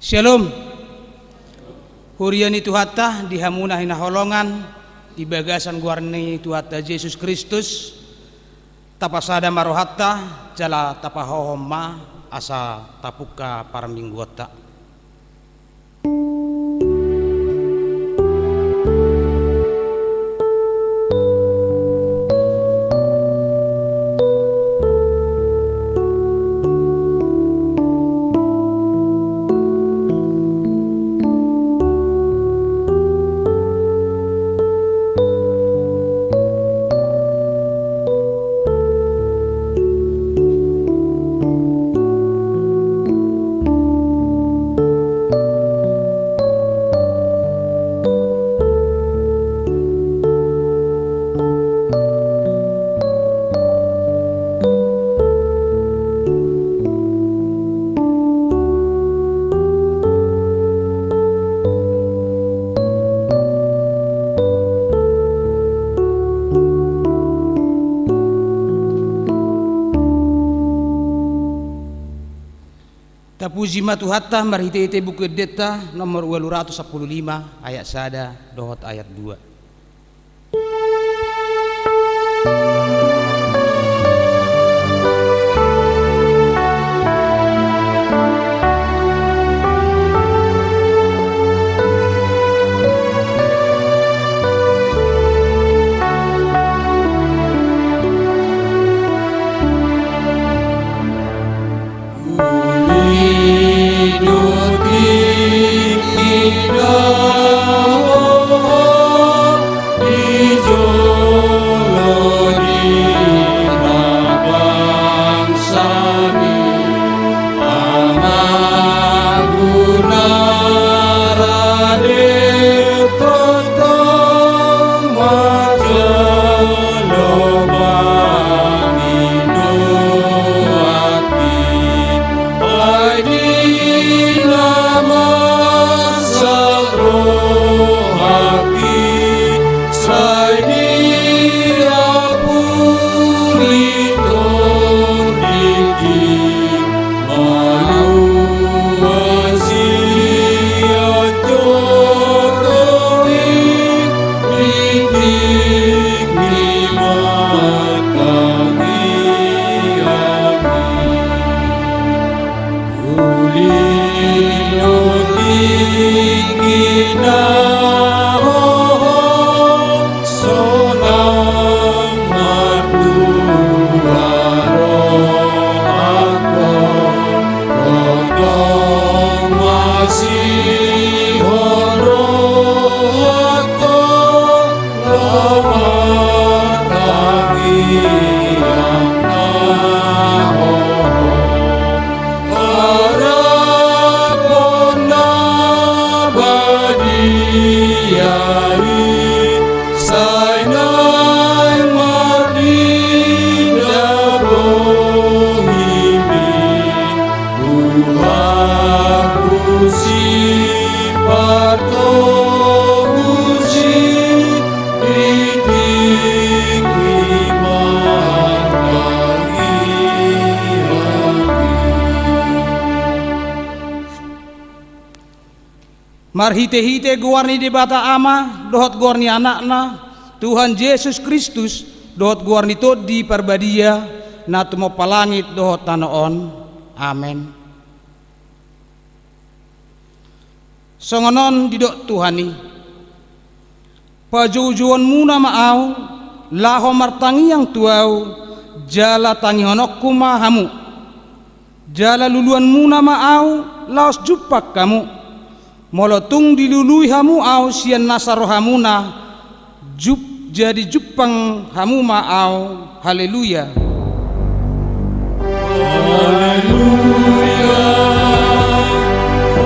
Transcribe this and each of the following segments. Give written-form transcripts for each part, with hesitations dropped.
Shalom. Huriani Tuhatta dihamuna hina holongan di bagasan guarni Tuhatta Yesus Kristus tapasada marohatta jala tapahohoma asa tapuka para mingguota. Tapuji Tuhatta marhite buku deta nomor 215 ayat sada dohot ayat 2. Marhite-hite guarni di bata ama dohot guarni anakna Tuhan Yesus Kristus dohot guarni to di parbadia na tumo palangit dohot tanoon. Amen. Songonon didok Tuhani pajujuan muna maaw laho martangi yang tuaw jala tangi honok kumahamu jala luluan muna maaw laos jupak kamu molotung dilului hamu au sian nasaro hamuna jup jadi jupang hamu maau. Haleluya. Haleluya.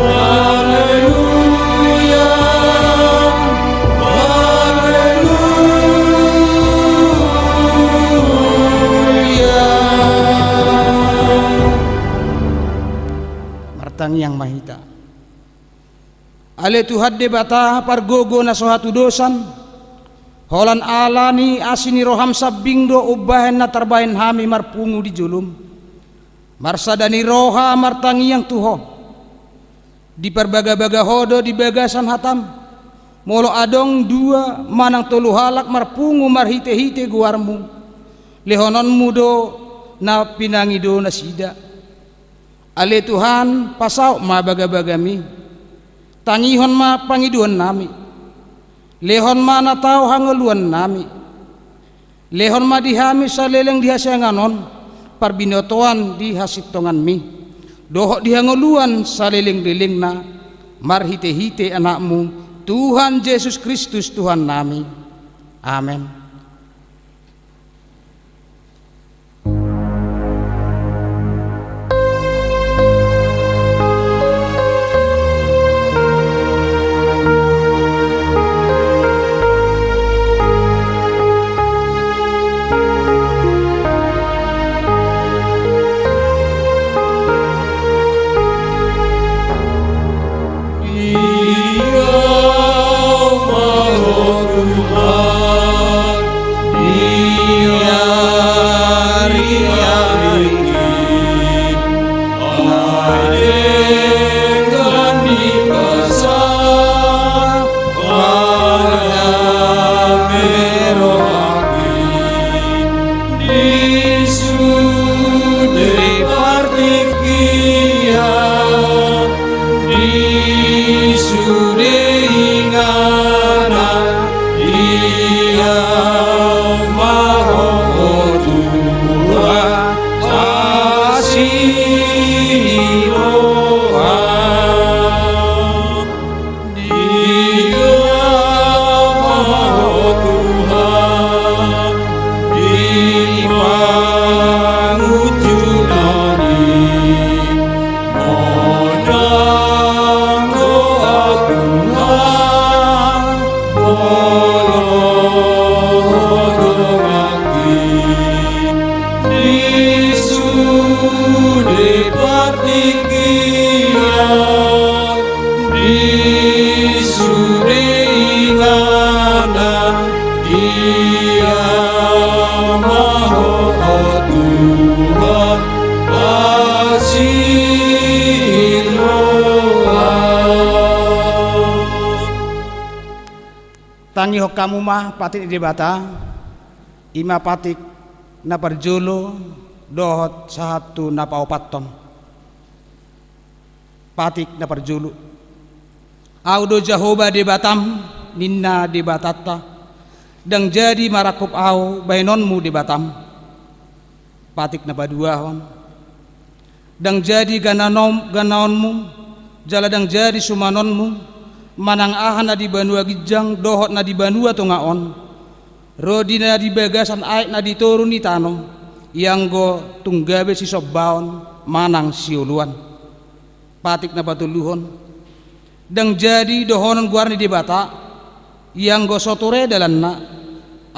Haleluya. Haleluya. Martangi yang mahita ale Tuhan de bata pargogo na sohatu dosan holan alani asini roham sabing do ubahen na tarbahen hami marpungu di julum marsadani roha martangi yang tuho di perbaga-baga hodo di bagasan hatam molo adong dua manang tolu halak marpungu marhite-hite guarmu lehonon mudo na pinangido na sida ale Tuhan pasau ma baga-bagami tangihon ma pangiduan nami lehon ma na tau hangeluan nami lehon ma dihami sa leleng dihasanganon parbinotoan di hasitongan mi dohok dihangoluan saliling-liling na marhite-hite anakmu Tuhan Yesus Kristus Tuhan nami. Amin. Tangi hok kamu mah patik di bata ima patik na parjolo dohot satu na paupaton patik na parjolo audo Jahoba di Batam ninna di batata dang jadi marakup au bainonmu di Batam patik na paduahon dang jadi ganaonmu jala dang jadi sumanonmu manang ahan na di banua gijang dohot na di banua tongaon rodi na di bagasan aik na di torun ni tano yang go tunggabe si sobbaon manang siuluan patik na patuluhon dang jadi dohonon guarni di bata yang go sotore dalan na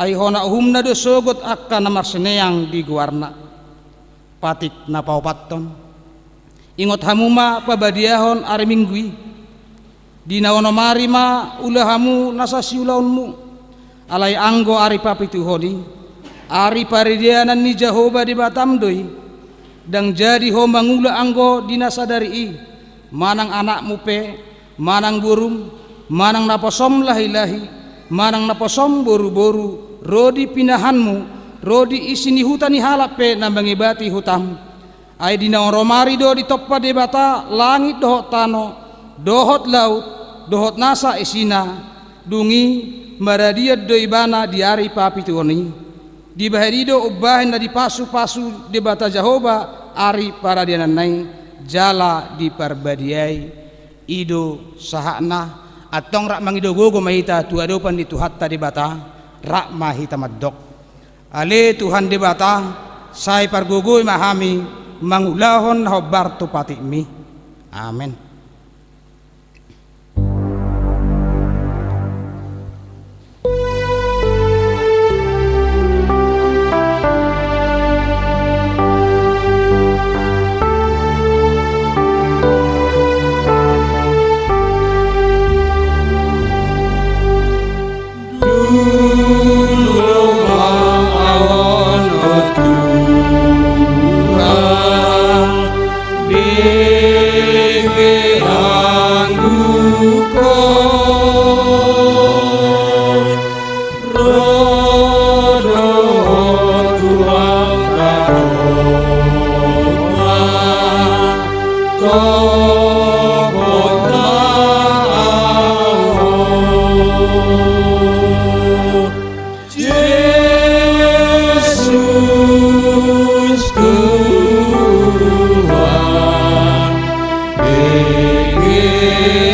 ay hona uhum na do sogot akka na marseneang di guarna patik na paupaton ingot hamuma pabadiahon ari minggui dina wono mari ma ulahamu nasa siulaunmu alai anggo ari papituhoni ari paridianan ni Jahoba di Batam doi dang jadi ho mangula anggo dina sadari manang anakmu pe manang burung manang naposom lahi-lahi manang naposom boru-boru rodi pinahanmu rodi isini hutani halap pe nambangibati hutam ai dina romari do di toppa di bata langit dohot tano dohot laut dohot nasa isina dungi maradiat do ibana diari papi tuoni di baharido ubahin na di pasu-pasu di bata Jahoba ari para diananai jala di parbadiai ido sahakna atong rak mangido gogo mahita tuadopan di tuhatta di bata rak mahita maddok ale Tuhan di bata sai pargogoy mahami mangulahon hobar tu patikmi amen. Tuhan, Tuhan ege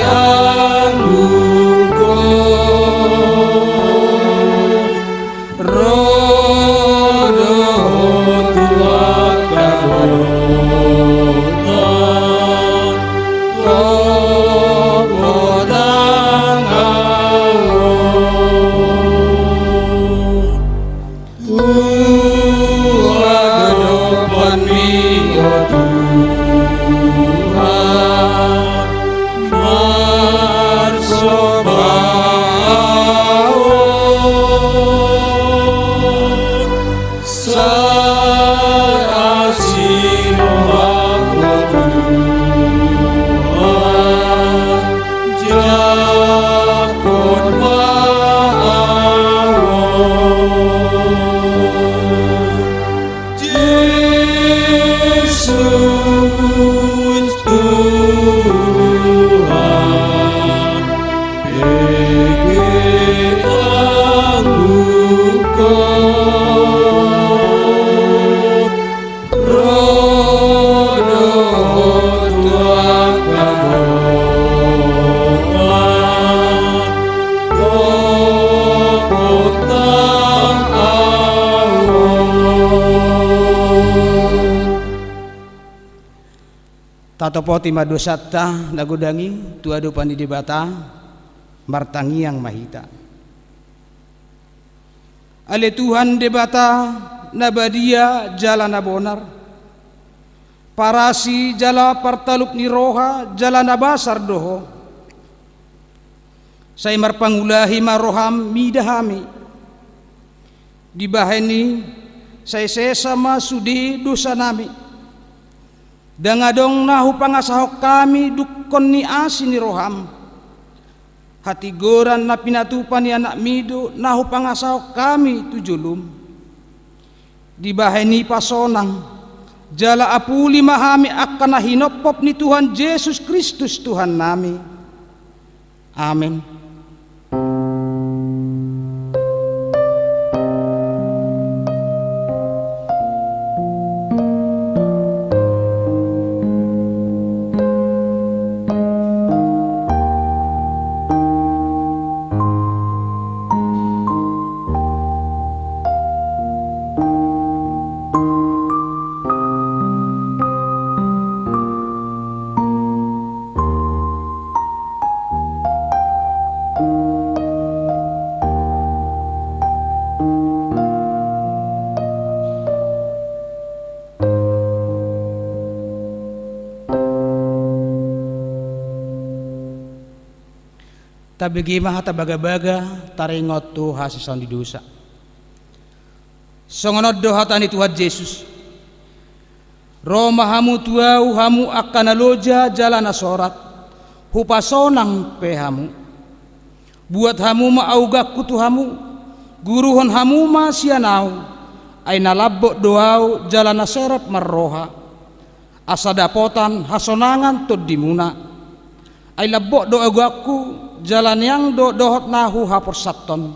anugo rodo Tuhan kadota topodang Tuhan dopan mio Tuhan marsobawon saya sirohako Tuhan jakon maawon Yesus Tuhan ege anggukan rodo Tuhan kabotan topotang awon Tatopoti madosata nagudangi tuadu pandidibata martangiang mahita. Ale Tuhan debata nabadia jala nabonar. Parasi jala partaluk ni roha jala nabasar doho. Saya marpangulahi maroham midahami. Dibaheni saya sesama sudi dosa nami. Dangadong nahu pangasahok kami dukon ni asin ni roham. Hati goran na pinatupan ni anak mido nahu pangasahok kami tujulum. Dibaheni pasonang jala apuli mahami akan na hinopop ni Tuhan Yesus Kristus Tuhan nami. Amin. Tabigi maha tabaga-baga taringot tu hasisan di dosa. Songonod dohatani Tuhan Yesus. Roma hamu tuau hamu akan aloja jalan asorat. Hupasonang pehamu. Buat hamu maauga kutu hamu. Guruhon hamu masianau. Ay nalabok doau jalan aserap marroha. Asa dapotan hasonangan tod dimuna. Ay labok doagaku jalan yang dohot nahu hapor sabton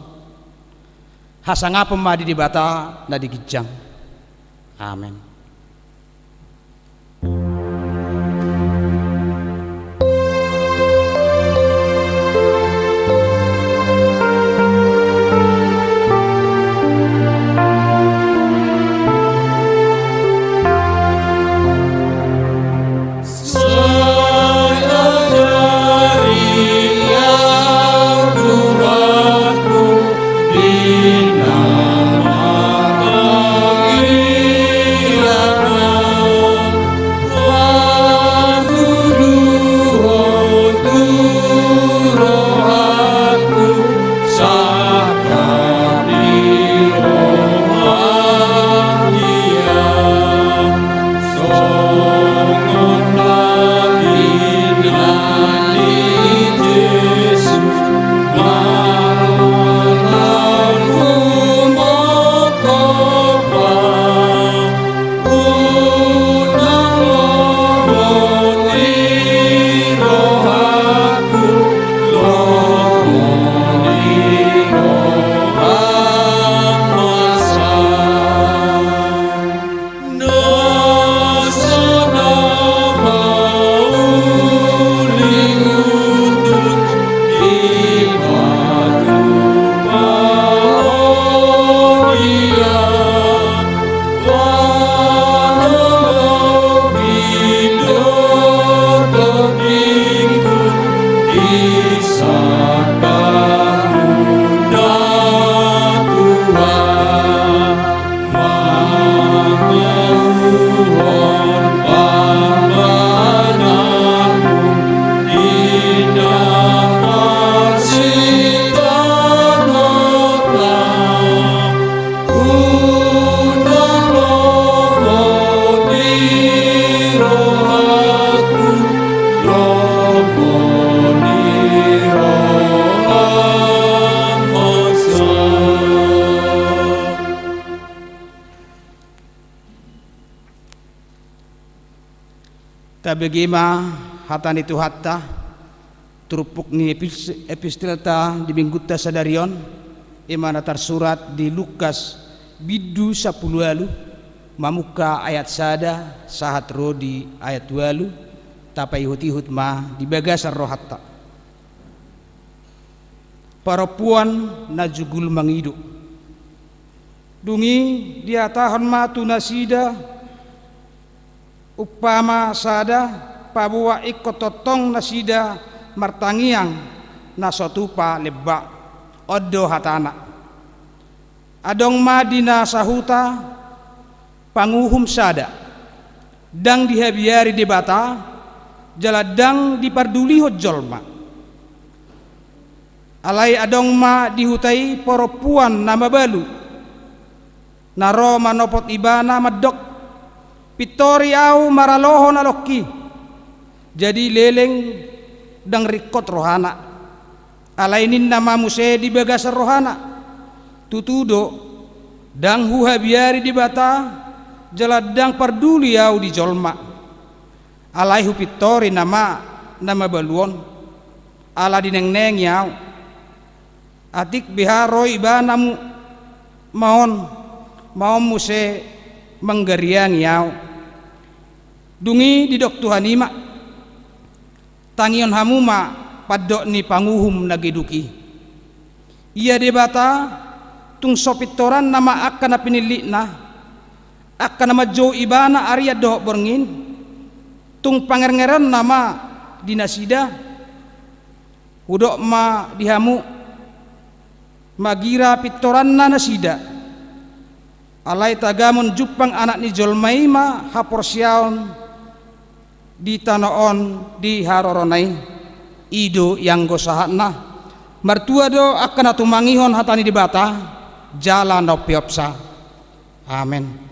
hasanga pemadi di bata na digijang. Amin. Nama bagi Tabegema hatan itu hatta turupuk ni epistelta di mingguta sadarion emana tersurat di Lukas bidu 10 alu mamuka ayat sada sahat rodi ayat 2 alu tapai hut ma di bagasar rohatta para puan najugul mangidu dungi dia tahan matu nasida upama sada pabuwa ikototong nasida martangiang nasotupa lebak odo hatana adong madina sahuta panguhum sada dang dihabiari debata jaladang diparduli hojolma alai adong ma dihutai poropuan nama balu naro manopot ibana medok pitori au maraloho naloki jadi leleng dang rikot rohana alainin nama muse di bagasar rohana tutudo dang huha biari di bata jaladang parduli au di jolma alaihu pitori nama baluon ala dineng-neng yau atik biharo ibanamu maon muse menggeriang yau dungi di dok Tuhanima tangion hamuma padok ni panguhum nageduki ia debata tung sopitoran nama akan pinilikna akan nama jo ibana Arya doh borngin tung pangerengeran nama dinasida udok ma dihamu magira pitoran nasida alai tagamon jupang anak ni jolmaima haporsiaon di tanoon di haroronai ido yang gosahatna mertua do akan atumangihon hatani di bata jalan no piopsa amin.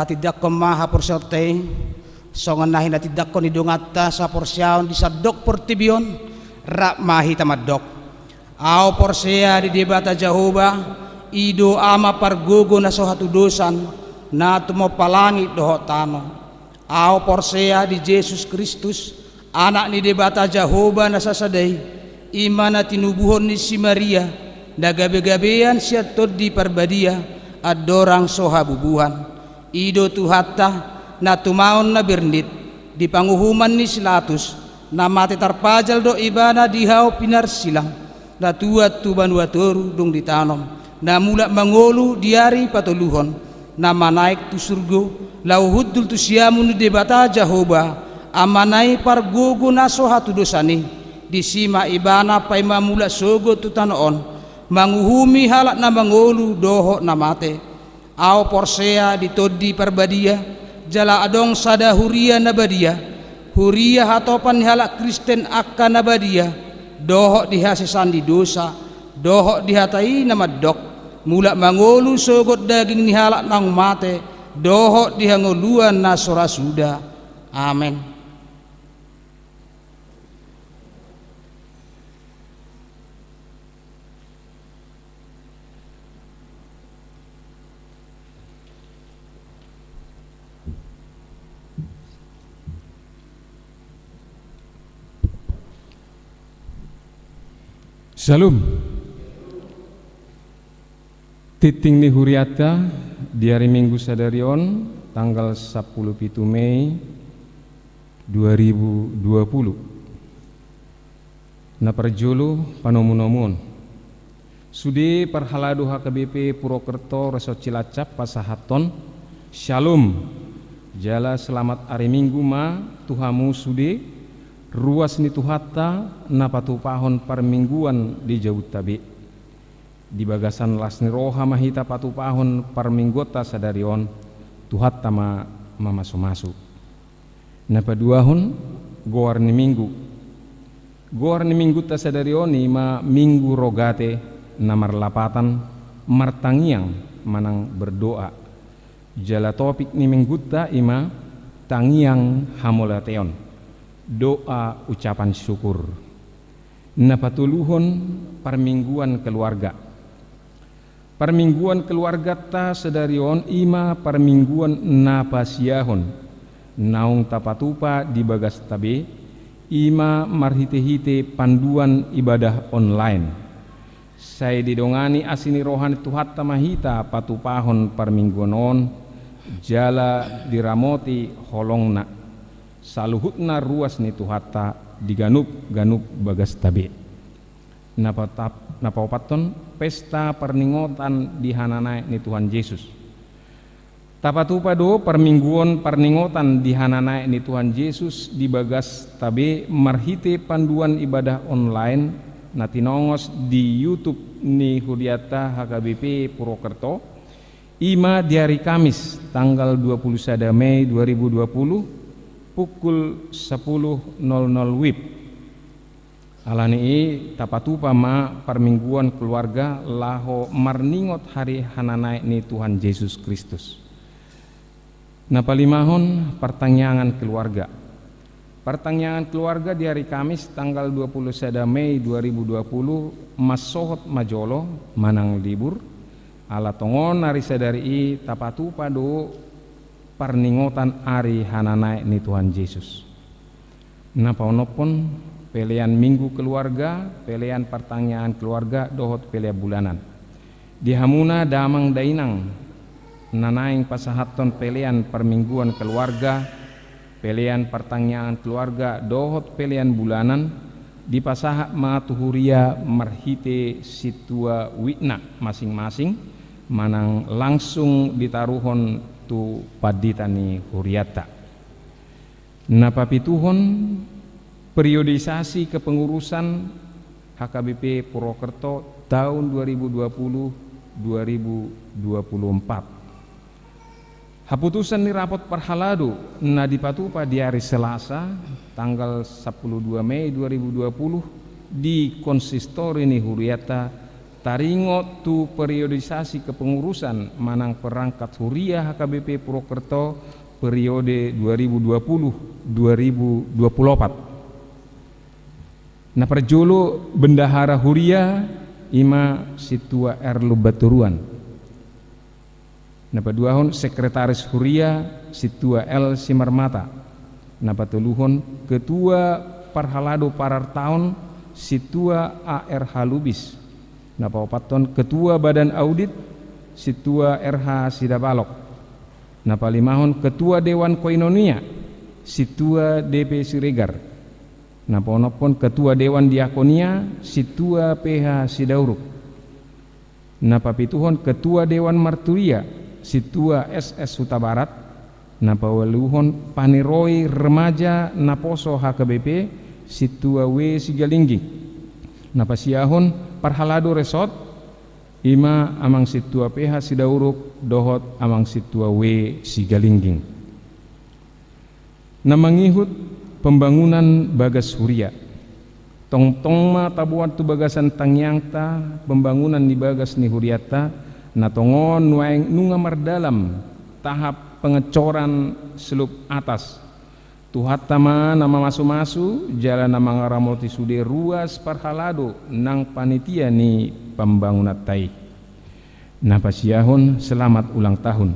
Tidak kemaha porsiote songan nahin na tidak ko nidungata sa porsyaon di sadok portibion rak mahi tamadok au porsya di debata Jahoba ido ama pargogo na sohatu dosan na tumo palangit doho tano au porsya di Yesus Kristus anak ni debata Jahoba na sasaday imana tinubuhon ni si Maria nagabe-gabean siya tod di parbadia adorang soha bubuhan ido tu hatta na tumaon na birnit di panguhuman ni silatus na mati tarpajal do ibana dihau pinar silang na tuat tu banuatoru dong ditanom na mula mangolu diari patuluhon na manaik tu surgo lauhuddul tu siamun debata Jahoba amanai pargogo na soha tu dosani di sima ibana paima mula sogo tu tanoon manguhumi halak na mangolu doho na mate au porsea ditodi parbadia jala adong sada huria na badia huria hatopan halak Kristen akka na badia doho dihasesan di dosa doho dihatai na maddok mula mangolu sogot daging ni halak nang mate doho dihangoluan na sorasuda. Amen. Shalom. Titing ni huriata di hari Minggu sadarion tanggal 17 Mei 2020. Na perjulu panomun-nomun. Sudi perhaladu HKBP Purwokerto Resort Cilacap Pasahaton. Shalom. Jala selamat hari Minggu ma tuhamu sudi ruas ni tuhata na patupahon parmingguan di jauh tabi di bagasan lasni roha mahita patupahon parminggota sadarion tuhata mamasuk na paduahon goar ni minggu ta sadarioni ma minggu rogate na marlapatan martangiang manang berdoa jala topik ni mingguta ima tangiang hamolateon doa ucapan syukur na patuluhon parmingguan keluarga ta sedarion ima parmingguan na pasiahon naung tapatupa di bagas tabe ima marhite-hite panduan ibadah online saya didongani asini rohani tuhatta mahita patupahon parmingguan on jala diramoti holongna saluhutna ruas ni tuhata diganup bagas tabe napapaton pesta perningotan di hananai ni Tuhan Yesus tapatupa do permingguan perningotan di hananai ni Tuhan Yesus di bagas tabe marhite panduan ibadah online natinongos di YouTube ni Hudiata HKBP Purwokerto ima di hari Kamis tanggal 21 Mei 2020 pukul 10.00 WIB. Alani tapatupa ma permingguan keluarga laho marningot hari hananai ni Tuhan Yesus Kristus. Napalimahon pertanyaan keluarga. Pertanyaan keluarga di hari Kamis tanggal 21 Mei 2020 masohot majolo manang libur ala tongon hari sadari tapatupa do parningotan ari hananai ni Tuhan Yesus. Napaonopon pelean minggu keluarga, pelean pertanyaan keluarga dohot pelea bulanan. Di hamuna damang dainang nanaing pasahaton pelean permingguan keluarga, pelean pertanyaan keluarga dohot pelean bulanan di pasaha matuhuria marhite situa witna masing-masing manang langsung ditaruhon tu paditani huriata. Napapituhon periodisasi kepengurusan HKBP Purwokerto tahun 2020-2024. Haputusan ni rapot perhaladu na dipatupa di hari Selasa tanggal 12 Mei 2020 di konsistori ni huriata taringot tu periodisasi kepengurusan manang perangkat huria HKBP Purwokerto periode 2020-2024. Na perjulu bendahara huria ima situa Erlu Baturuan. Na paduahon sekretaris huria situa L Simarmata. Na patuluhon ketua parhalado parar tahun situa AR Halubis. Napapaton ketua badan audit situa RH Sidabalok. Na palimahon ketua Dewan Koinonia situa DP Siregar. Na ponopon ketua Dewan Diakonia situa PH Sidauruk. Na papituhon ketua Dewan Marturia situa SS Huta Barat. Na pawaluhon paniroi remaja Naposo HKBP situa W Sigalingging. Na pasiahon Parhalado Resort ima amang situa PH Sidauruk dohot amang situa W Sigalingging. Na mangihut pembangunan Bagas Huria. Tong ma tabuan tu bagasan tangyangta pembangunan di Bagas ni Huriata na tongon nuaeng nunga mardalam tahap pengecoran seluk atas. Tuhatama nama masu-masu jalan nama ngaramoti sude ruas Parhalado nang panitia ni pembangunan tai. Na pasiahon selamat ulang tahun.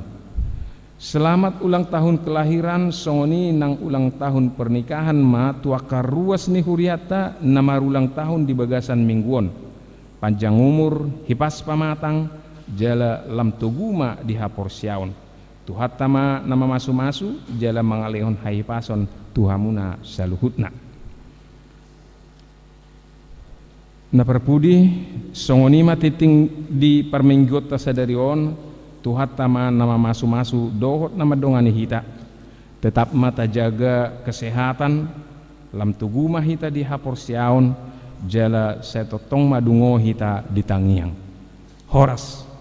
Selamat ulang tahun kelahiran songoni nang ulang tahun pernikahan ma tuakar ruas ni Huriata nama ulang tahun di Bagasan mingguon. Panjang umur, hipas pamatang, jala lam tuguma di hapor siaon. Tuhatama nama masu-masu jala mangalehon haipason tuhamuna saluhutna. Na perpudi songoni ma titing di parmenggota sadarion tuhatama nama masu-masu dohot nama dongani hita. Tetap mata jaga kesehatan lam tuguma hita di hapor siaon jala setotong madungo hita di tangiang. Horas.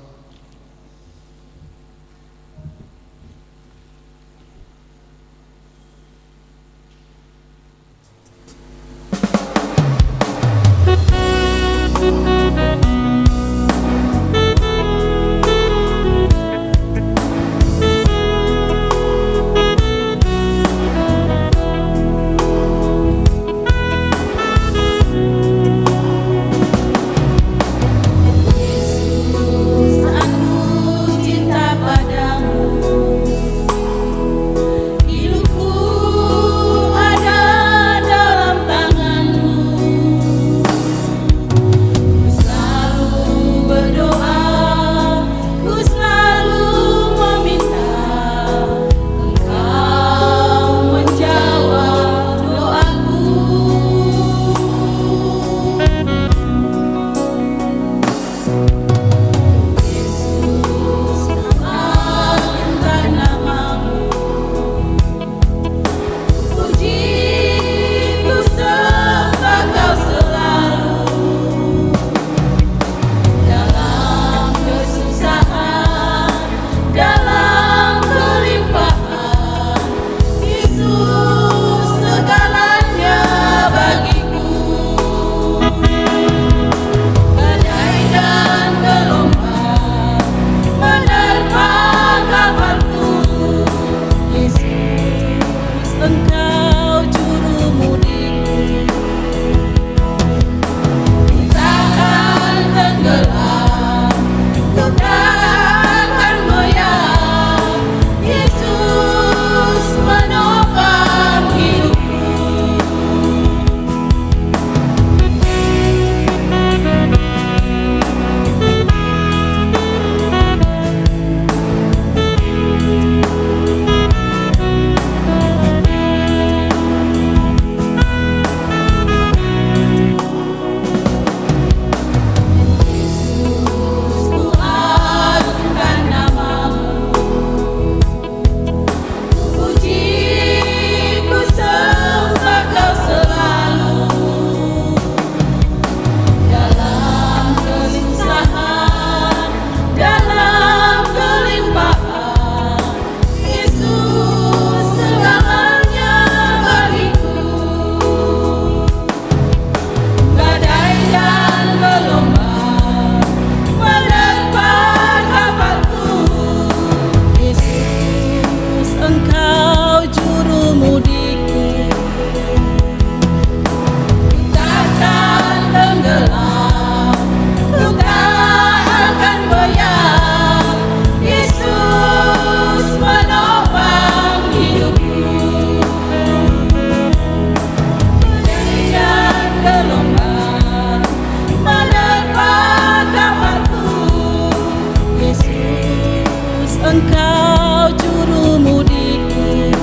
Engkau juru mudiku,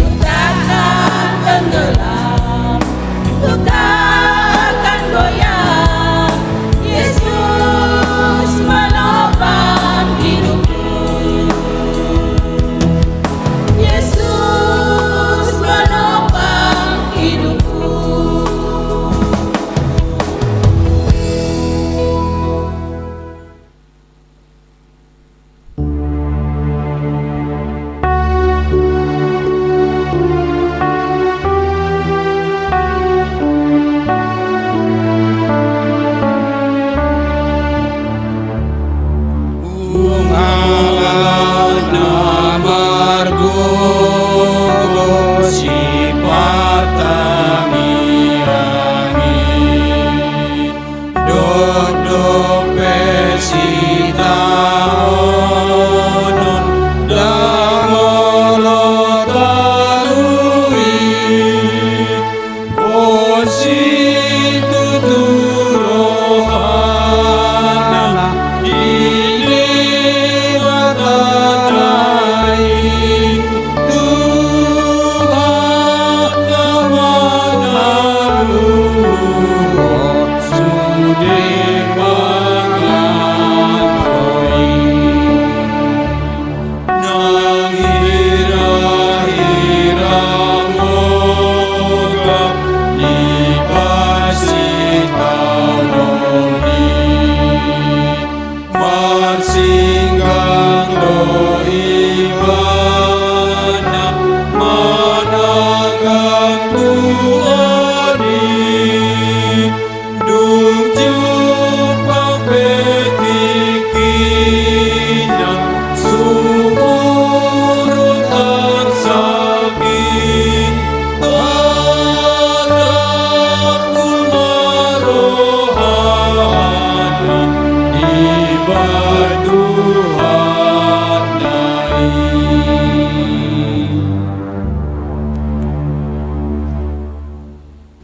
ku takkan tenggelam, ku takkan goyah. Yesus menopang hidupku, Yesus menopang hidupku.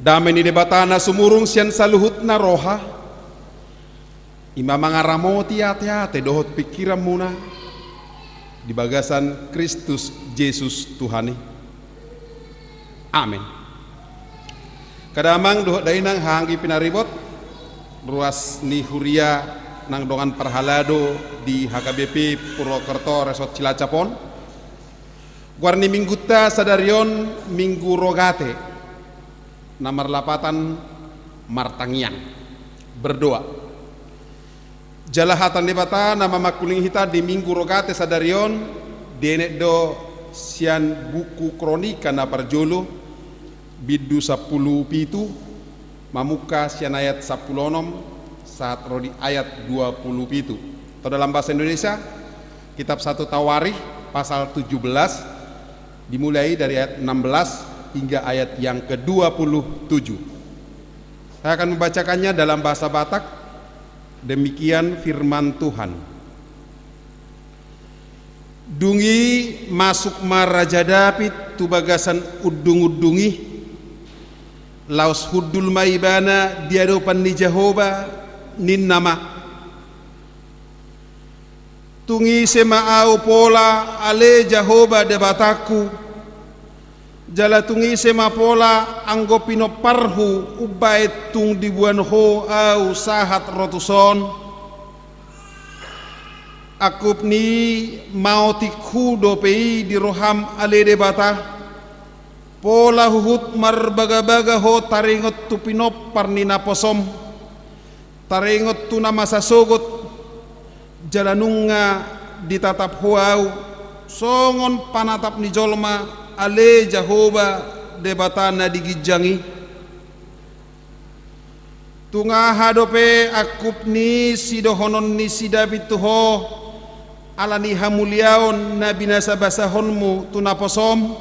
Damai ni debatana sumurung sian saluhut na roha. Ima mangaramo tiate dohot pikiran muna di bagasan Kristus Yesus Tuhani. Amin. Kadamang dohot dainang hanggi pinaribot ruas ni huria nang dongan perhalado di HKBP Purwokerto Resort Cilacapon. Warni mingguta sadarion minggu rogate. Nomor 8 Martangiang berdoa. Jalahatan debata nama makuling hita di minggu rogate sadarion denek do sian buku kronika na parjolo bidu 10 pitu mamuka sian ayat 10 saat rodi ayat 20 pitu. Atau dalam bahasa Indonesia kitab 1 Tawarikh pasal 17 dimulai dari ayat 16 hingga ayat yang ke-27. Saya akan membacakannya dalam bahasa Batak. Demikian firman Tuhan. Dungi masuk maraja David tu bagasan udung-udungi laus hudul maibana diadopan ni Jehovah nin nama. Tungi semaau pola ale Jehovah debataku. Jala tungi sema pola anggo pino parhu ubait tung dibuan ho au sahat rotuson. Akup ni mau tikhu dopei di roham ale debata. Pola huhut marbaga-baga ho taringot tu pinop parnina posom. Taringot tu nama sasogot jalanunga ditatap huau. Songon panatap ni jolma ale Jehovah debatana digijangi. Tunga hadope akup ni sidohonon ni si David tuho alani hamuliaon na binasa basahonmu tunaposom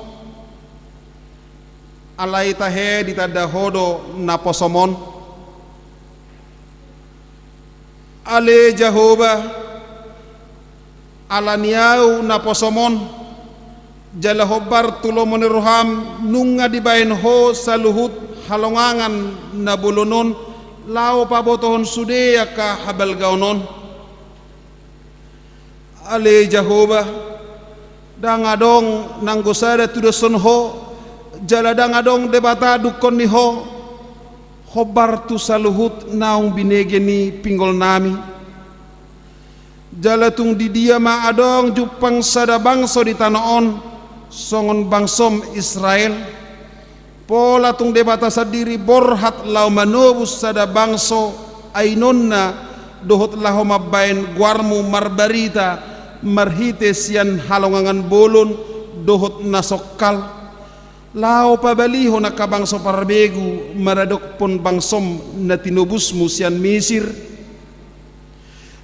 alai tahe ditadahodo naposomon. Ale Jehovah alaniau naposomon jala hobar tulo moniruham nunga dibain ho saluhut halongangan na bulunon lao pabotohon sude ka habal gaunon. ale Jehovah dangadong nanggosada tudoson ho jala dangadong debata dukon ni ho khobar tu saluhut naung binegeni pinggol nami jala tung di dia ma adong jupang sada bangso di tanah on songon bangsom Israel pola tung debata sadiri borhat lau manobus sada bangso ainonna dohot laho mabain guarmu marbarita marhite sian halongangan bolon dohot nasokal lao pabaliho na kabangso parbegu maradok pon bangsom na tinubusmu sian Mesir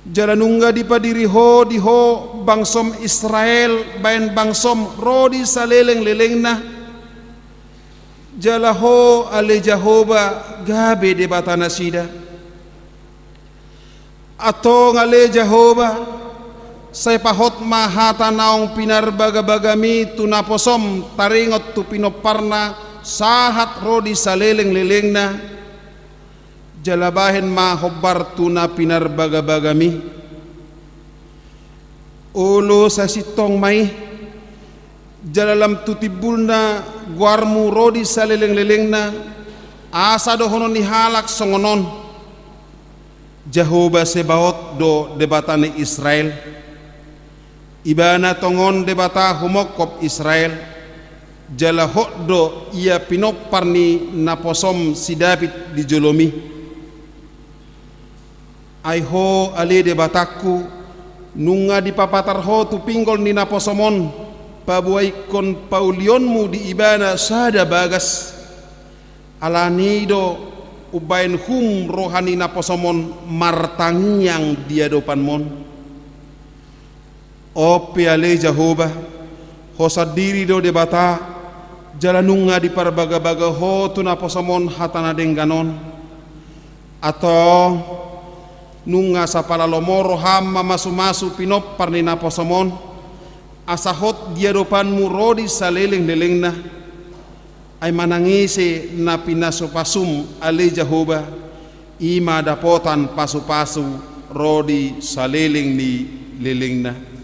jalanungga di padiri ho di ho bangsom Israel bain bangsom rodi saleleng lelengna jala ho ale Jehovah gabe de batana sida atau ngale Jehovah saya pahot mahata naong pinarbagabagami tunaposom taringot tu pinoparna sahat rodi saleleng lelengna jalabahen mahobar tuna pinarbagabagami ulo sa sitong mai jalalam tutibulna guarmu rodi saleleng lelengna asa dohonon ni halak songonon Jehovah Sebaot do debatane Israel ibana tongon debata humokop Israel jala hoddo ia pinoparni naposom si David di jolomi ai ho ale debataku nunga di papatar ho tu pinggol ni naposomon pabuai kon paulionmu di ibana sada bagas alanido ubain hum rohani naposomon martangiang dia dopan mon o piale Jehovah ho sadiri do debata jalanunga di parbaga-baga ho tunaposomon hatana dengganon atau nunga sapala lomoro hamma masu-masu pinop parni naposomon asahot dia dopanmu rodi saleleng lelengna ay manangise na pinasupasum ale Jehovah ima dapotan pasu-pasu rodi saleleng ni lelengna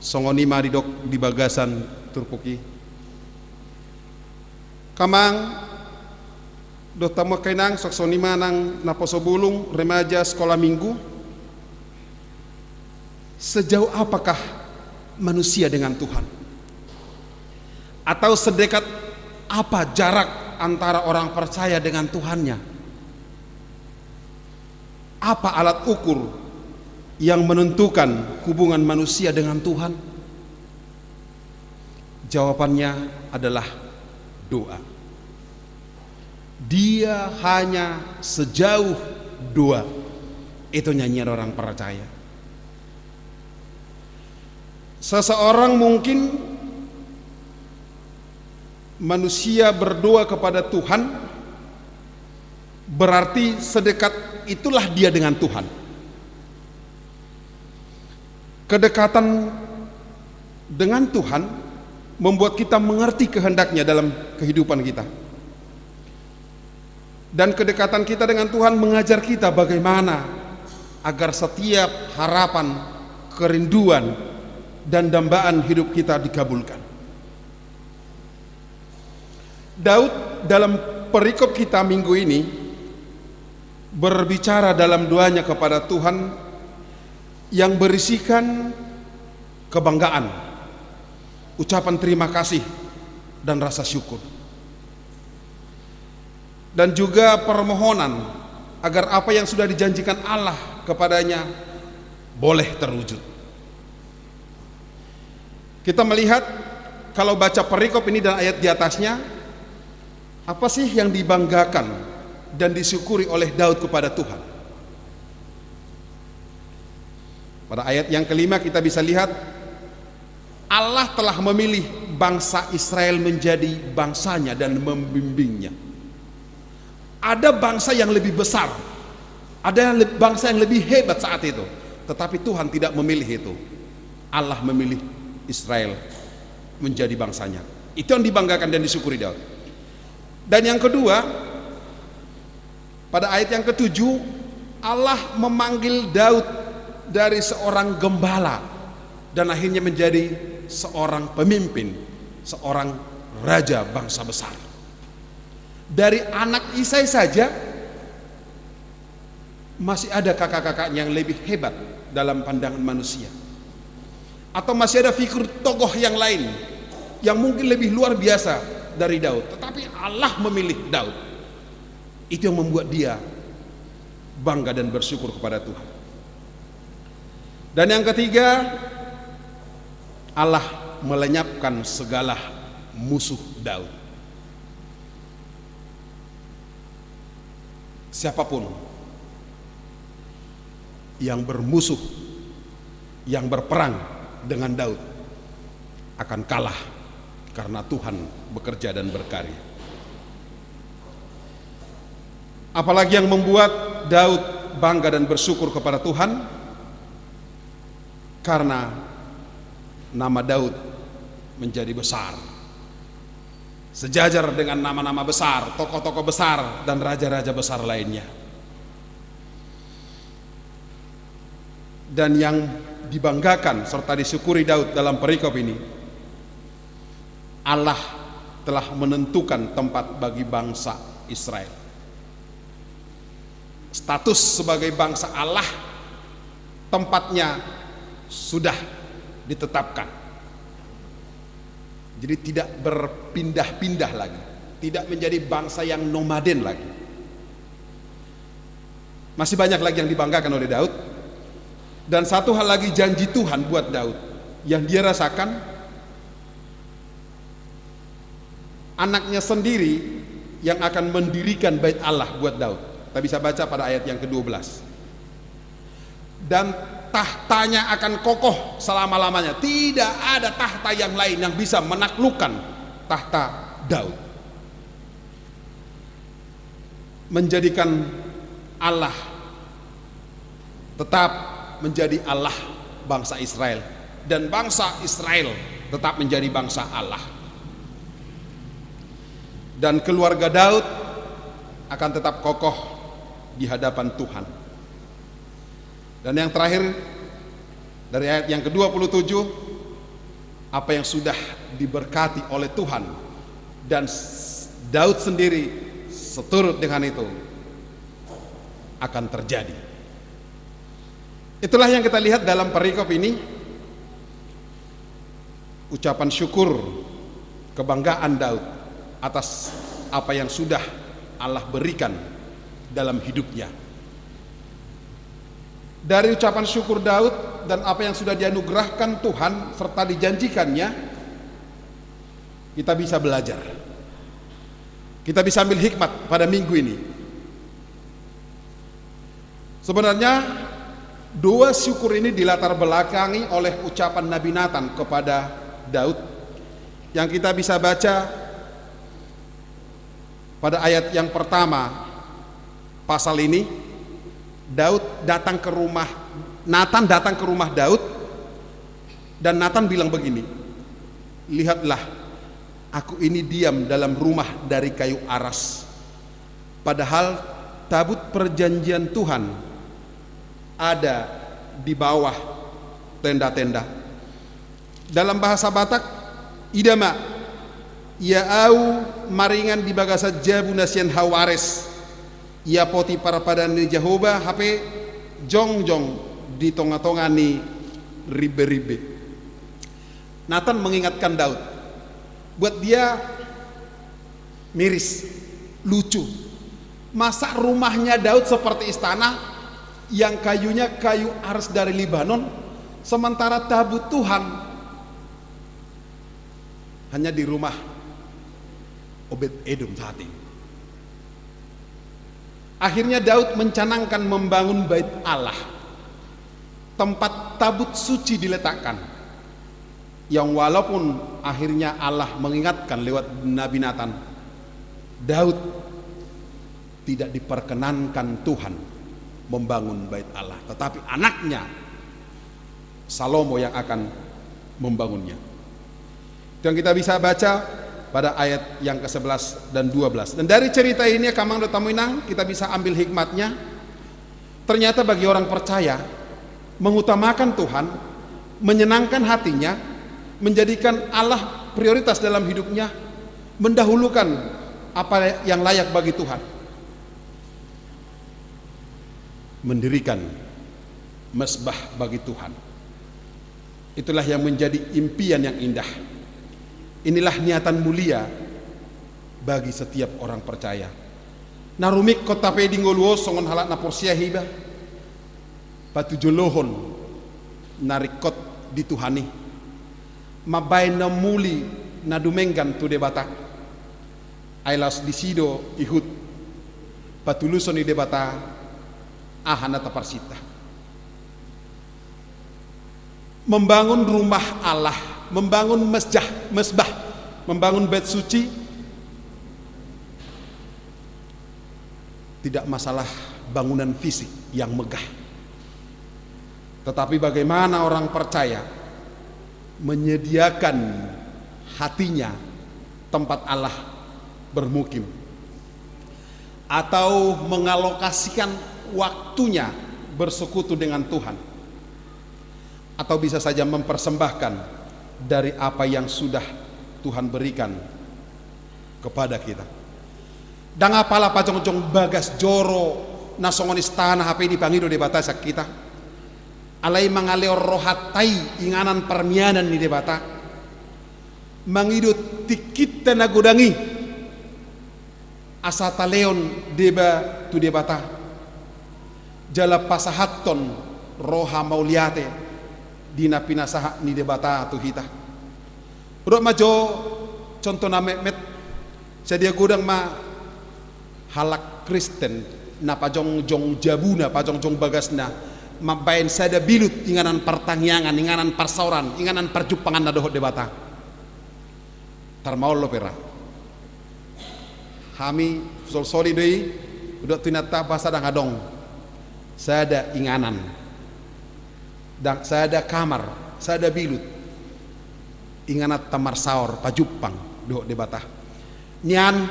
songoni maridok di bagasan turpuki kamang dota makainang saksoni manang naposobulung remaja sekolah minggu sejauh apakah manusia dengan Tuhan atau sedekat apa jarak antara orang percaya dengan Tuhannya apa alat ukur yang menentukan hubungan manusia dengan Tuhan? Jawabannya adalah doa. Dia hanya sejauh doa. Itu nyanyian orang percaya. Seseorang mungkin manusia berdoa kepada Tuhan berarti sedekat itulah dia dengan Tuhan. Kedekatan dengan Tuhan membuat kita mengerti kehendaknya dalam kehidupan kita. Dan kedekatan kita dengan Tuhan mengajar kita bagaimana agar setiap harapan, kerinduan, dan dambaan hidup kita dikabulkan. Daud dalam perikop kita minggu ini berbicara dalam doanya kepada Tuhan yang berisikan kebanggaan, ucapan terima kasih dan rasa syukur, dan juga permohonan agar apa yang sudah dijanjikan Allah kepadanya boleh terwujud. Kita melihat kalau baca perikop ini dan ayat di atasnya, apa sih yang dibanggakan dan disyukuri oleh Daud kepada Tuhan? Pada ayat yang kelima kita bisa lihat Allah telah memilih bangsa Israel menjadi bangsanya dan membimbingnya. Ada bangsa yang lebih besar, ada bangsa yang lebih hebat saat itu, tetapi Tuhan tidak memilih itu. Allah memilih Israel menjadi bangsanya. Itu yang dibanggakan dan disyukuri Daud. Dan yang kedua, pada ayat yang ketujuh, Allah memanggil Daud dari seorang gembala dan akhirnya menjadi seorang pemimpin, seorang raja bangsa besar. Dari anak Isai saja masih ada kakak-kakaknya yang lebih hebat dalam pandangan manusia, atau masih ada figur tokoh yang lain yang mungkin lebih luar biasa dari Daud, tetapi Allah memilih Daud. Itu yang membuat dia bangga dan bersyukur kepada Tuhan. Dan yang ketiga, Allah melenyapkan segala musuh Daud. Siapapun yang bermusuh, yang berperang dengan Daud akan kalah, karena Tuhan bekerja dan berkarya. Apalagi yang membuat Daud bangga dan bersyukur kepada Tuhan, karena nama Daud menjadi besar, sejajar dengan nama-nama besar, tokoh-tokoh besar, dan raja-raja besar lainnya. Dan yang dibanggakan serta disyukuri Daud dalam perikop ini, Allah telah menentukan tempat bagi bangsa Israel. Status sebagai bangsa Allah, tempatnya sudah ditetapkan. Jadi tidak berpindah-pindah lagi, tidak menjadi bangsa yang nomaden lagi. Masih banyak lagi yang dibanggakan oleh Daud. Dan satu hal lagi, janji Tuhan buat Daud yang dia rasakan, anaknya sendiri yang akan mendirikan bait Allah buat Daud. Kita bisa baca pada ayat yang ke-12. Dan tahtanya akan kokoh selama-lamanya. Tidak ada tahta yang lain yang bisa menaklukkan tahta Daud. Menjadikan Allah tetap menjadi Allah bangsa Israel, dan bangsa Israel tetap menjadi bangsa Allah. Dan keluarga Daud akan tetap kokoh di hadapan Tuhan. Dan yang terakhir, dari ayat yang ke-27, apa yang sudah diberkati oleh Tuhan dan Daud sendiri seturut dengan itu akan terjadi. Itulah yang kita lihat dalam perikop ini, ucapan syukur, kebanggaan Daud atas apa yang sudah Allah berikan dalam hidupnya. Dari ucapan syukur Daud dan apa yang sudah dianugerahkan Tuhan serta dijanjikannya, kita bisa belajar. Kita bisa ambil hikmat pada minggu ini. Sebenarnya doa syukur ini dilatar belakangi oleh ucapan Nabi Nathan kepada Daud, yang kita bisa baca pada ayat yang pertama pasal ini. Nathan datang ke rumah Daud, dan Nathan bilang begini, lihatlah, aku ini diam dalam rumah dari kayu aras, padahal tabut perjanjian Tuhan ada di bawah tenda-tenda. Dalam bahasa Batak, idama yaau maringan di bagasa jabu nasian hawares, ia poti para pada ni Jehovah hape jong-jong di tonga-tonga ni ribe-ribe. Nathan mengingatkan Daud, buat dia miris, lucu. Masa rumahnya Daud seperti istana yang kayunya kayu aras dari Libanon, sementara tabut Tuhan hanya di rumah Obed-Edom saat ini. Akhirnya Daud mencanangkan membangun bait Allah, tempat tabut suci diletakkan, yang walaupun akhirnya Allah mengingatkan lewat Nabi Nathan, Daud tidak diperkenankan Tuhan membangun bait Allah, tetapi anaknya Salomo yang akan membangunnya. Dan kita bisa baca pada ayat yang ke-11 dan 12. Dan dari cerita ini kamang do tamuinang kita bisa ambil hikmatnya. Ternyata bagi orang percaya, mengutamakan Tuhan menyenangkan hatinya, menjadikan Allah prioritas dalam hidupnya, mendahulukan apa yang layak bagi Tuhan, mendirikan mesbah bagi Tuhan. Itulah yang menjadi impian yang indah. Inilah niatan mulia bagi setiap orang percaya. Narumik kota pedingoluo songon halak na porsia hiba batu jolohon narikot dituhani mabay na muli na dumenggan tu debata ailas disido ihut patuluson ni debata ahana taparsita. Membangun rumah Allah, membangun mesbah, membangun bait suci tidak masalah bangunan fisik yang megah, tetapi bagaimana orang percaya menyediakan hatinya tempat Allah bermukim, atau mengalokasikan waktunya bersekutu dengan Tuhan, atau bisa saja mempersembahkan dari apa yang sudah Tuhan berikan kepada kita. Dan apalah pajong-jong bagas joro nasongon istana HP di pangido de bata sak kita. Alai mangaleo rohatai inganan permianan ni de bata. Mangido tikita nagodangi asata leon deba tu de bata. Jala pasahaton roha mauliate dina pinasaha ni debata tu hita. Urut majo contoh na met sedia gudang ma halak Kristen na pajong jong jabuna pajong jong bagasna mabain sada bilut inganan pertangyangan, inganan persauran, inganan perjupangan na dohot debata. Tarmaul lo pera. Hami sol-soli deui udot tinata bahasa dang adong. Sada inganan. Dan saya ada kamar, saya ada bilut inganat tamar saur pajupang doh debatah nian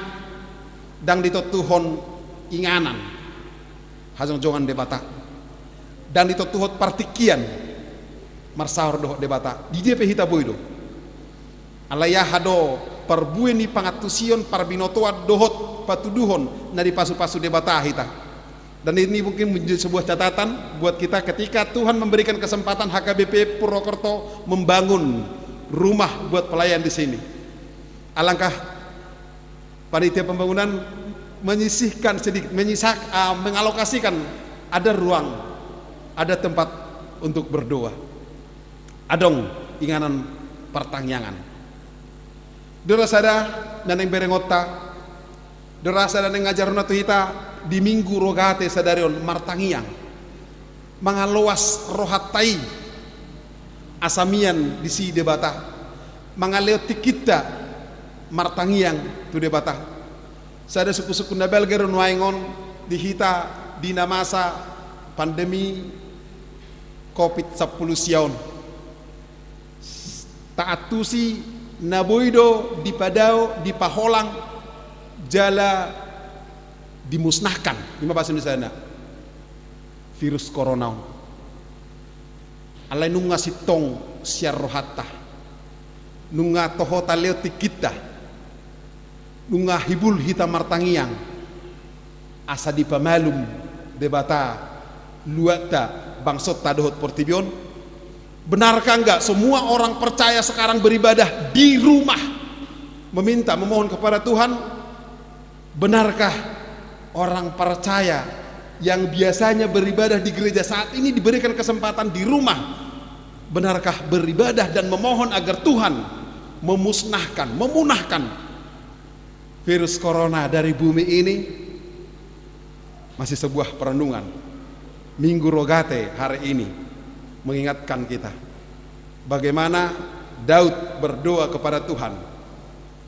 dang ditotuhon inganan hajong jongan debatah dan ditotuhot partikian marsaur doh debatah di dia pehita boido alaya hado perbueni pangatusion parbinotoa dohot patuduhon nari pasu-pasu debatah hita. Dan ini mungkin menjadi sebuah catatan buat kita ketika Tuhan memberikan kesempatan HKBP Purwokerto membangun rumah buat pelayan di sini. Alangkah panitia pembangunan menyisihkan sedikit, mengalokasikan ada ruang, ada tempat untuk berdoa. Adong inganan pertangyangan. Dorasada dan yang berengota, dorasada dan ngajaruna tuhita di minggu rogate sadarion martangiang mangaluas rohatai asamian di si debata mangaleo tikita martangiang tu debata sada suku-suku nabel geron waingon di hita dina masa pandemi COVID-10 siaon taatusi naboido di padao di paholang jala dimusnahkan lima bahasa Indonesia virus corona alai nunga sitong siar rohata nunga tohota leo tikita nunga hibul hita martangiang asa di pamalum debata luata bangsot tadohot portibion. Benarkah enggak semua orang percaya sekarang beribadah di rumah meminta memohon kepada Tuhan? Benarkah orang percaya yang biasanya beribadah di gereja saat ini diberikan kesempatan di rumah? Benarkah beribadah dan memohon agar Tuhan memunahkan virus corona dari bumi ini? Masih sebuah perenungan. Minggu Rogate hari ini mengingatkan kita bagaimana Daud berdoa kepada Tuhan.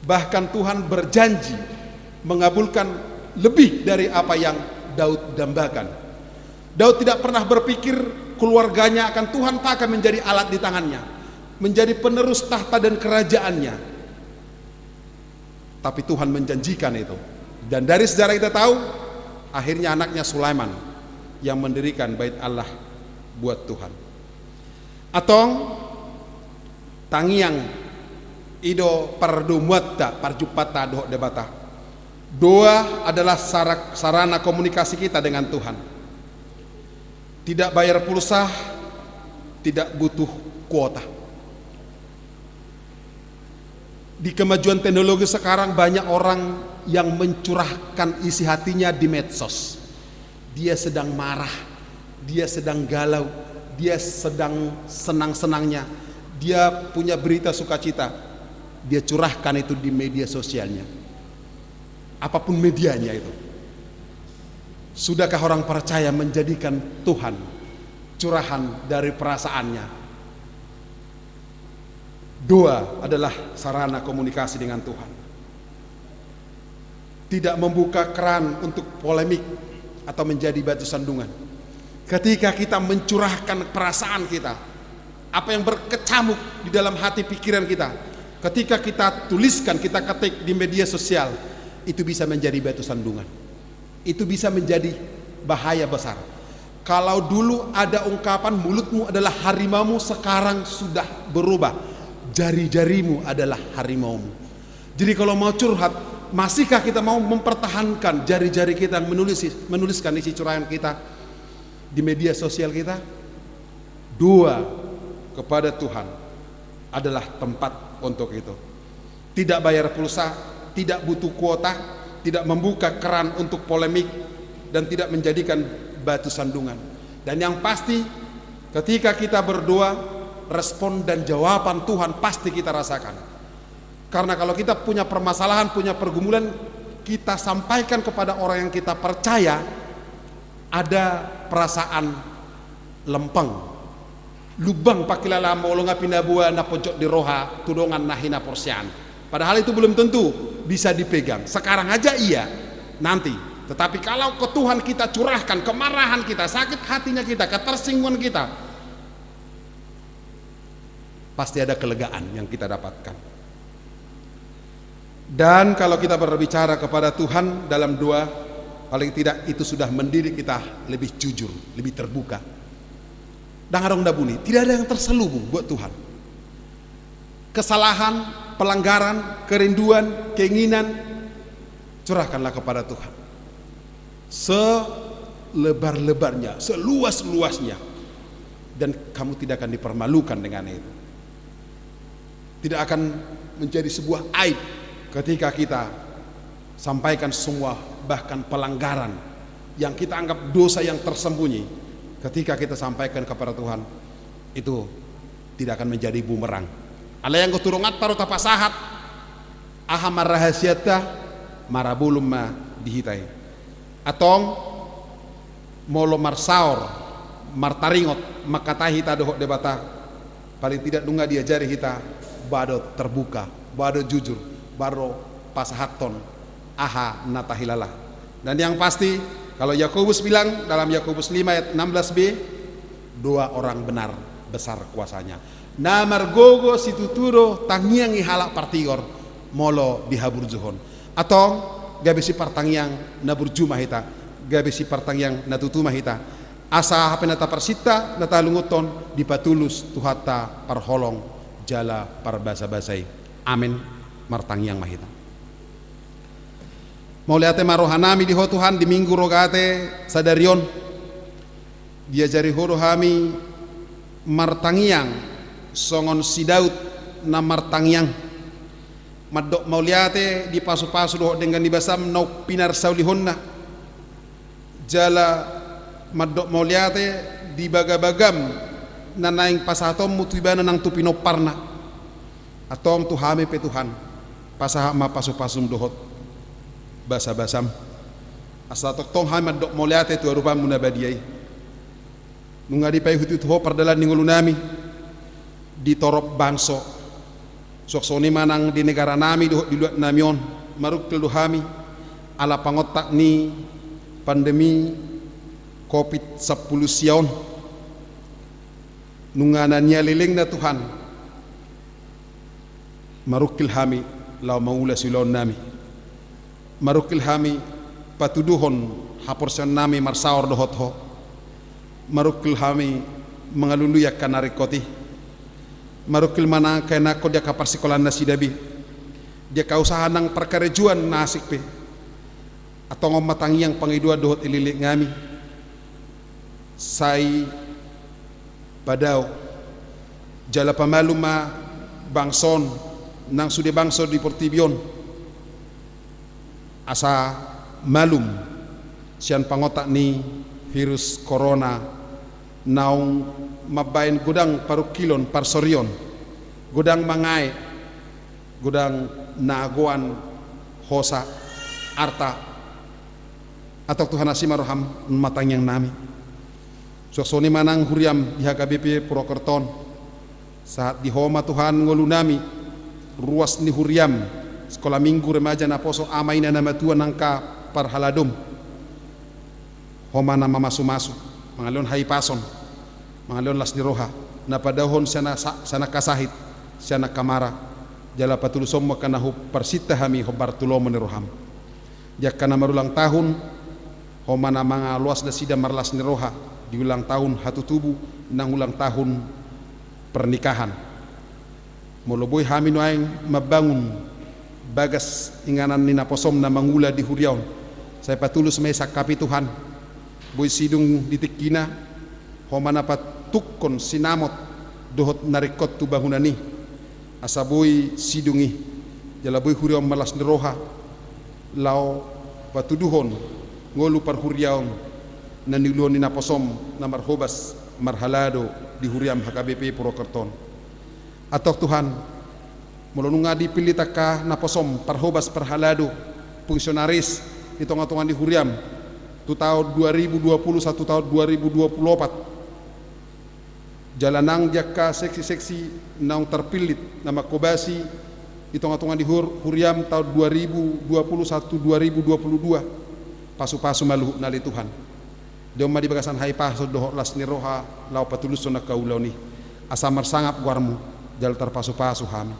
Bahkan Tuhan berjanji mengabulkan lebih dari apa yang Daud dambakan. Daud tidak pernah berpikir keluarganya akan Tuhan pakai menjadi alat di tangannya, menjadi penerus tahta dan kerajaannya. Tapi Tuhan menjanjikan itu. Dan dari sejarah kita tahu, akhirnya anaknya Sulaiman yang mendirikan bait Allah buat Tuhan. Atau tangiang ido pardumuatta parjupata doh debata. Doa adalah sarana komunikasi kita dengan Tuhan. Tidak bayar pulsa, tidak butuh kuota. Di kemajuan teknologi sekarang banyak orang yang mencurahkan isi hatinya di medsos. Dia sedang marah, dia sedang galau, dia sedang senang-senangnya, dia punya berita sukacita, dia curahkan itu di media sosialnya. Apapun medianya itu. Sudahkah orang percaya menjadikan Tuhan curahan dari perasaannya? Doa adalah sarana komunikasi dengan Tuhan. Tidak membuka keran untuk polemik atau menjadi batu sandungan. Ketika kita mencurahkan perasaan kita, apa yang berkecamuk di dalam hati pikiran kita, ketika kita tuliskan, kita ketik di media sosial, itu bisa menjadi batu sandungan. Itu bisa menjadi bahaya besar. Kalau dulu ada ungkapan mulutmu adalah harimaumu, sekarang sudah berubah. Jari-jarimu adalah harimaumu. Jadi kalau mau curhat, masihkah kita mau mempertahankan jari-jari kita menuliskan isi curahan kita di media sosial kita? Doa kepada Tuhan adalah tempat untuk itu. Tidak bayar pulsa, tidak butuh kuota, tidak membuka keran untuk polemik, dan tidak menjadikan batu sandungan. Dan yang pasti, ketika kita berdoa, respon dan jawaban Tuhan pasti kita rasakan. Karena kalau kita punya permasalahan, punya pergumulan, kita sampaikan kepada orang yang kita percaya, ada perasaan lempeng, lubang pakilala molonga pinabua na pojok di roha tudongan nahina porsian. Padahal itu belum tentu bisa dipegang. Sekarang aja iya, nanti. Tetapi kalau ke Tuhan kita curahkan kemarahan kita, sakit hatinya kita, ketersinggungan kita, pasti ada kelegaan yang kita dapatkan. Dan kalau kita berbicara kepada Tuhan dalam doa, paling tidak itu sudah mendidik kita lebih jujur, lebih terbuka. Dangarong dabuni, tidak ada yang terselubung buat Tuhan. Kesalahan, pelanggaran, kerinduan, keinginan, curahkanlah kepada Tuhan selebar-lebarnya, seluas-luasnya, dan kamu tidak akan dipermalukan dengan itu. Tidak akan menjadi sebuah aib ketika kita sampaikan semua, bahkan pelanggaran yang kita anggap dosa yang tersembunyi, ketika kita sampaikan kepada Tuhan, itu tidak akan menjadi bumerang. Ala yang keturungat taruh tapasahat aha marahasiata marabulum ma dihitai atong molo marsaor martaringot makatahi tadoh debata, paling tidak dunga diajari kita bado terbuka, bado jujur, bado pasahaton aha natahilala. Dan yang pasti kalau Yakobus bilang dalam Yakobus 5 ayat 16b, doa orang benar besar kuasanya. Namar gogo situturo tangiang ihala partigor molo dihabur juhon. Atau gabesi partangiang nabur jumahita, gabesi partangiang natutumahita. Asa hapenata persita natalunguton dipatulus tuhata parholong jala parbasa-basai. Amin martangiang mahita. Mau lihat marohanami di Tuhan di minggu rogate sadarion diajari horohami martangiang songon si Daud na martangiang madok mau liate di pasu-pasu doh dengan dibasam nau pinar saulihonna jala madok mau liate di bagabagam na naing pasatom mutibana nang tupinoparna atong tuhame pe Tuhan pasaha ma pasu-pasum dohot basa-basam asa tong hamad dok mau liate tu rupa munabadiai nungadi pay hutu ho pardalan ningulunami di torop bangso soksoni manang di negara nami di luar namion maruk teluhami ala pangotak ni pandemi COVID-10 sion nunganannya liling na Tuhan marukil hami lau maula silon nami marukil hami patuduhon haporsan nami marsaor dohot ho marukil hami mengaluluyak kanarikoti marukil mana kena ko dia kapar sikolan na sidabi dia kausaha nang perkarejuan nasik pe atau ngomatangi yang pangidua dohot ililik ngami sai badaw jala pamaluma bangson nang sude bangso di Portibion asa malum sian pangotak ni virus corona naung mabain gudang parukilon parsorion gudang mangai gudang naaguan hosa arta atau Tuhan asih maroham matang yang nami sosoni manang huriam di HKBP Purwokerton saat di homa Tuhan ngolu nami ruas ni huriam sekolah minggu remaja na poso amai na nama Tuhan nangka parhaladum homa nama masu-masu mangalon hai pason mangalon las niroha na padahon sana kasahit sana kamara jala patulusom makana hu persita hami ho bartulomo niroham jakana marulang tahun homa na mga luas da sida marlas niroha di ulang tahun hatu tubuh nang ulang tahun pernikahan moloboy hami no aing mabangun bagas inganan ni naposom na mangula di huriaon saya patulus may sakapi Tuhan boy sidung ditikina homa na patukon sinamot dohot narikot tu bahunani asaboy sidungi jala boy huriaon malas niroha lao patuduhon ngolu par huriaon na nilon ni naposom na marhobas marhalado di huriam HKBP Purwokerton atau Tuhan mulununga dipilih taka naposom parhobas parhalado fungsionaris hitung-hitungan di huriam tu tahun 2020 satu tahun 2024 jalanang jaka seksi-seksi naung terpilit nama kobasi hitung-hitungan di huriam tahun 2021 2022 pasu-pasu malu nali Tuhan dia di bagasan hai pasu doh las niroha lau patulus sona kaulau ni asamar sangap guarmu jal terpasu-pasu hami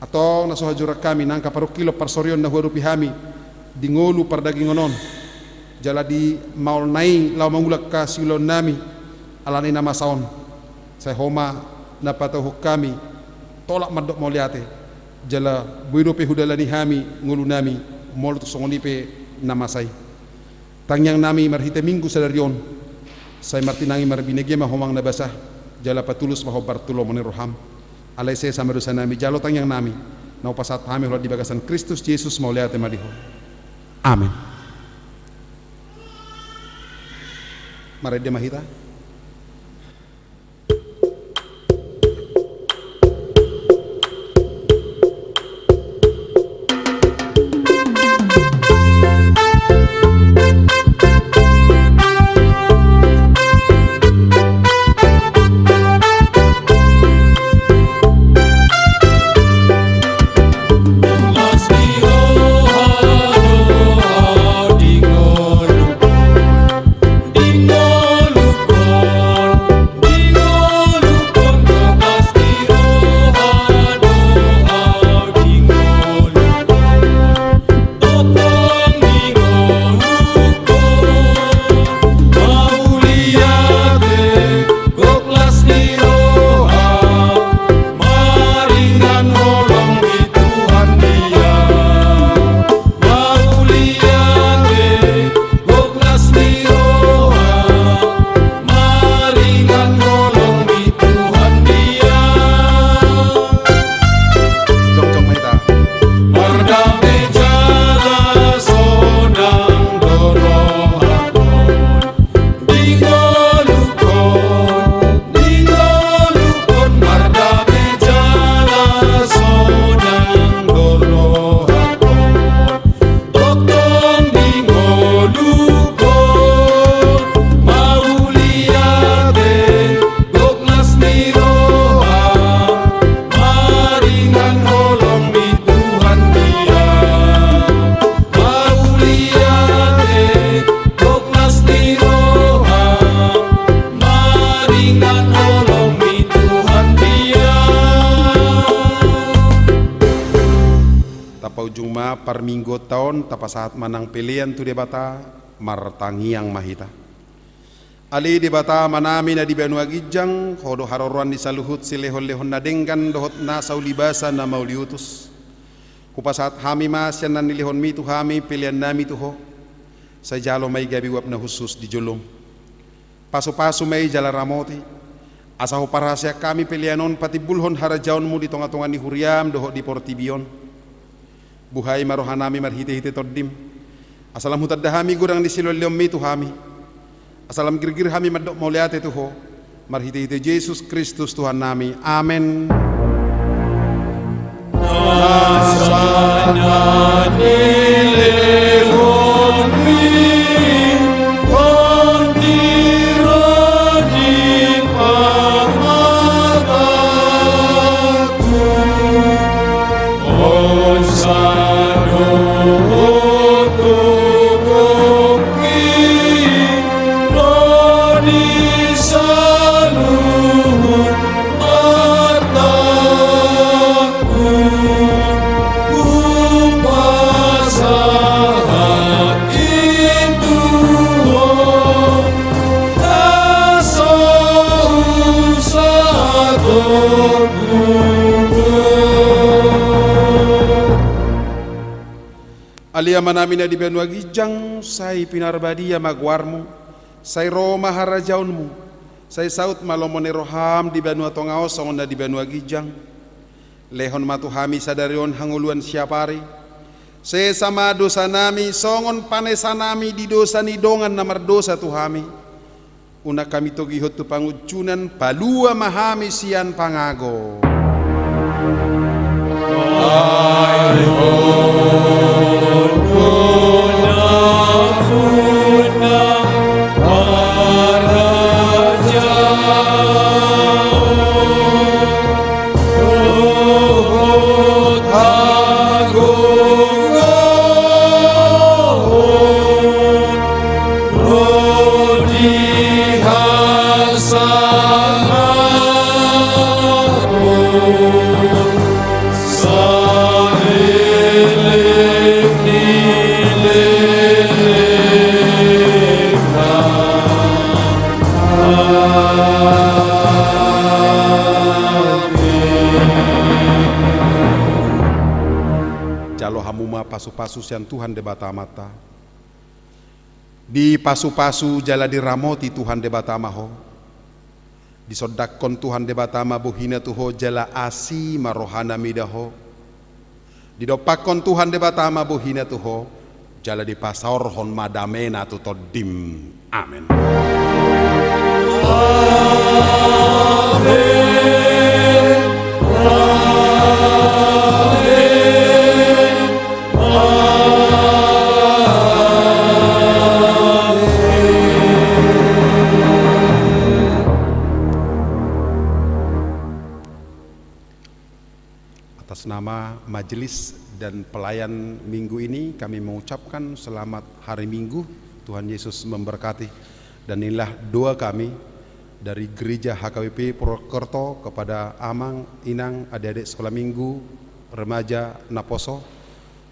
atau nasuha jurak kami nangka paru kilo parsorion na huarupi hami di ngolu par dagingonon jala di maul nai lau mangulak ka silon nami alani nama saon saya homa napatahu kami tolak madok moliate jala buirupi hudalani hami ngulu nami mol tu songonipe nama sai tangyang nami marhite minggu sadarion saya martinangi marbinege mahomang nabasah jala patulus mahobar tulo moniroham alai saya sama dosa nami jalo tangyang nami nau pasat hami hula di bagasan Kristus Yesus mauliate madiho amin mari dia mahita Parminggo tahun tapa saat manang pilihan tu debata martangi yang mahita Ali di bata manami na di Benua Gijang, hodo haroruan di saluhut silehon-lehon na dengkan dohot na saulibasa na mauliutus. Kupasat hami mas yan nan nilihon mi tu hami pilihan nami tu ho. Sa jalo may gabi wap na husus di julom. Paso-paso may jala ramoti. Asa ho parasya kami pilihanon pati bulhon harajaon mu di tonga-tonga ni huriam dohot di portibion. Buhay marohanami marhite-hite toddim. Asalam hutad dahami gurang di siloliom mi tu hami. Asalam girgir hami madok mauliate tu ho. Marhite-hite Yesus Kristus Tuhan nami. Amen. Alia manami na di Benua Gijang, say pinarbadia magwarmo, say Roma harajaunmu, say saut malomone roham di Benua Tongao songon na di Benua Gijang, lehon matuhami sadarion hanguluan siapari, say sama dosa nami songon panesanami di dosa ni dongan na mardosa tuhami, una kami togihot tu pangucunan palua mahami sian pangago. Jalo hamuma pasu-pasu sian Tuhan de bata mata. Di pasu-pasu jala di ramoti Tuhan de bata maho. Di sodakon Tuhan de bata ma bohina tuho jala asi marohana midaho. Di dopakon Tuhan de bata ma bohina tuho jala di pasor hon madamena tu todim. Amen. Atas nama majelis dan pelayan minggu ini kami mengucapkan selamat hari Minggu. Tuhan Yesus memberkati. Dan inilah doa kami dari Gereja HKBP Purwokerto kepada Amang, Inang, adik-adik sekolah minggu, remaja, Naposo.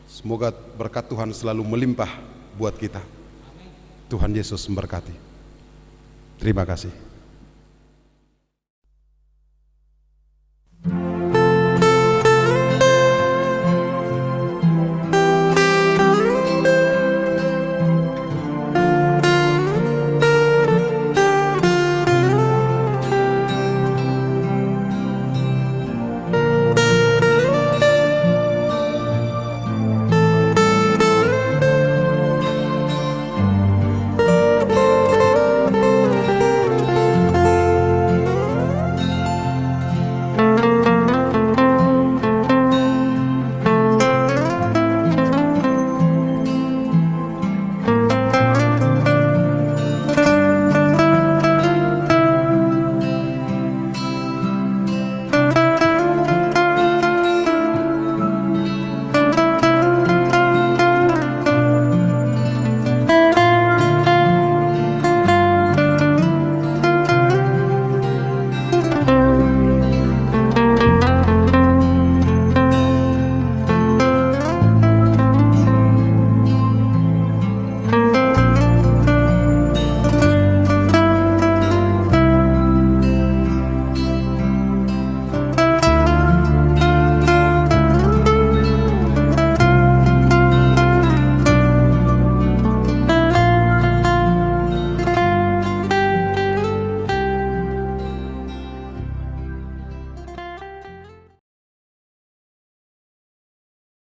Semoga berkat Tuhan selalu melimpah buat kita. Tuhan Yesus memberkati. Terima kasih.